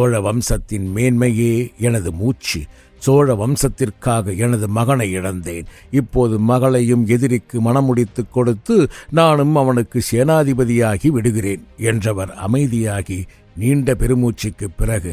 சோழ வம்சத்தின் மேன்மையே எனது மூச்சு. சோழ வம்சத்திற்காக எனது மகனை இழந்தேன். இப்போது மகளையும் எதிரிக்கு மணமுடித்துக் கொடுத்து நானும் அவனுக்கு சேனாதிபதியாகி விடுகிறேன் என்றவர் அமைதியாகி நீண்ட பெருமூச்சுக்குப் பிறகு,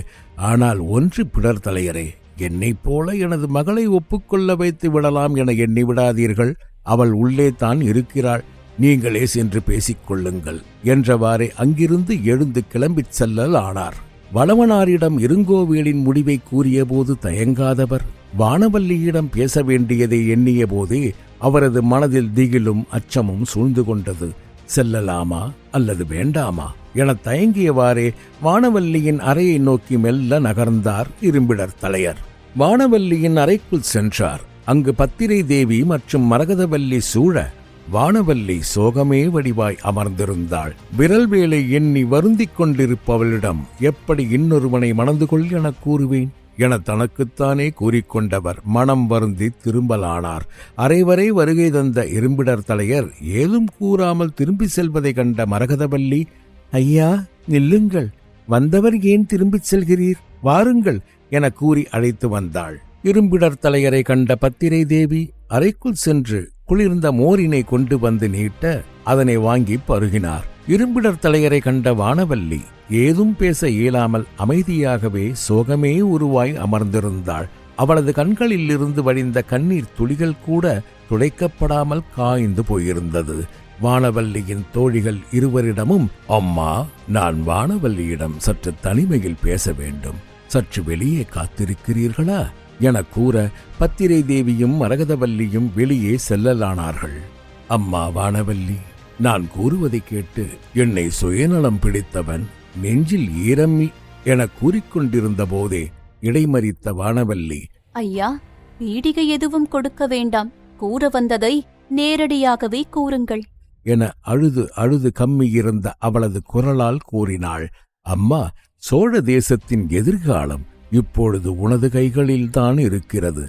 ஆனால் ஒன்று பிடர் தலையரே, என்னைப் போல எனது மகளை ஒப்புக்கொள்ள வைத்து விடலாம் என எண்ணி விடாதீர்கள். அவள் உள்ளே தான் இருக்கிறாள். நீங்களே சென்று பேசிக்கொள்ளுங்கள் என்றவாறே அங்கிருந்து எழுந்து கிளம்பிச் செல்லல் ஆனார். வளவனாரிடம் இருங்கோவேளின் முடிவை கூறியபோது தயங்காதவர் வானவல்லியிடம் பேச வேண்டியதை எண்ணிய போதே அவரது மனதில் திகிலும் அச்சமும் சூழ்ந்து கொண்டது. செல்லலாமா அல்லது வேண்டாமா என தயங்கியவாறே வானவல்லியின் அறையை நோக்கி மெல்ல நகர்ந்தார் இரும்பிடர் தலையர். வானவல்லியின் அறைக்குள் சென்றார். அங்கு பத்திரை தேவி மற்றும் மரகதவல்லி சூழ வானவல்லி சோகமே வடிவாய் அமர்ந்திருந்தாள். விரல் வேலை எண்ணி வருந்திக் கொண்டிருப்பவளிடம் எப்படி இன்னொருவனை மணந்து கொள் என கூறுவேன் என தனக்குத்தானே கூறிக்கொண்டவர் மனம் வருந்தி திரும்பலானார். அரைவரை வருகை தந்த இரும்பிடர் தலையர் ஏதும் கூறாமல் திரும்பி செல்வதை கண்ட மரகதவல்லி, ஐயா நில்லுங்கள், வந்தவர் ஏன் திரும்பிச் செல்கிறீர், வாருங்கள் என கூறி அழைத்து வந்தாள். இரும்பிடர் தலையரை கண்ட பத்திரை தேவி அறைக்குள் சென்று குளிர்ந்த மோரினை கொண்டு வந்து நீட்ட அதனை வாங்கி பருகினார். இரும்பிடர் தலையரை கண்ட வானவல்லி ஏதும் பேச இயலாமல் அமைதியாகவே சோகமே உருவாய் அமர்ந்திருந்தாள். அவளது கண்களில் இருந்து வழிந்த கண்ணீர் துளிகள் கூட துடைக்கப்படாமல் காய்ந்து போயிருந்தது. வானவல்லியின் தோழிகள் இருவரிடமும், அம்மா, நான் வானவல்லியிடம் சற்று தனிமையில் பேச வேண்டும், சற்று வெளியே காத்திருக்கிறீர்களா என கூற பத்திரை தேவியும் மரகதவல்லியும் வெளியே செல்லலானார்கள். அம்மா வானவல்லி, நான் கூறுவதை கேட்டு என்னை சுயநலம் பிடித்தவன் நெஞ்சில் ஈரம்மி என கூறிக்கொண்டிருந்த போதே இடைமறித்த வானவல்லி, ஐயா, பீடிகை எதுவும் கொடுக்க வேண்டாம், கூற வந்ததை நேரடியாகவே கூறுங்கள் என அழுது அழுது கம்மியிருந்த அவளது குரலால் கூறினாள். அம்மா, சோழ தேசத்தின் எதிர்காலம் இப்பொழுது உனது கைகளில்தான் இருக்கிறது.